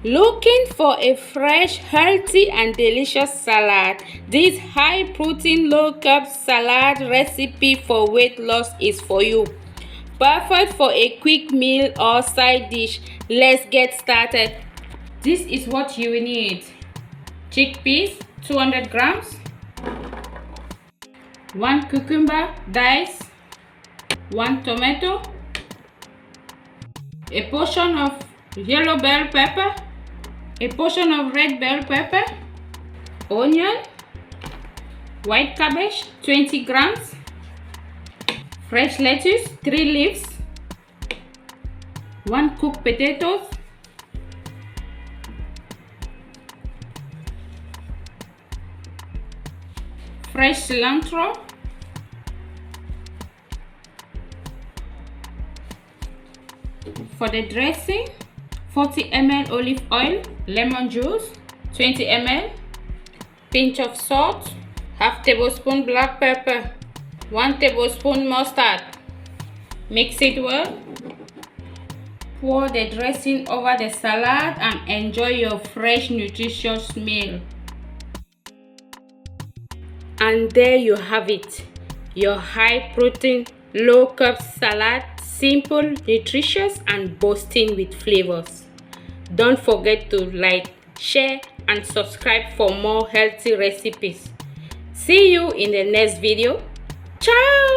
Looking for a fresh, healthy and delicious salad? This high protein, low carb salad recipe for weight loss is for you. Perfect for a quick meal or side dish. Let's get started. This is what you need: chickpeas 200 grams, 1 cucumber diced, 1 tomato, a portion of yellow bell pepper, a portion of red bell pepper, onion, white cabbage 20 grams, fresh lettuce 3 leaves, 1 cooked potatoes, fresh cilantro, for the dressing 40 ml olive oil, lemon juice 20 ml, pinch of salt, half tablespoon black pepper, 1 tablespoon mustard. Mix it well. Pour the dressing over the salad and enjoy your fresh, nutritious meal. And there you have it, your high protein, low carb salad. Simple, nutritious and bursting with flavors. Don't forget to like, share and subscribe for more healthy recipes. See you in the next video. Ciao!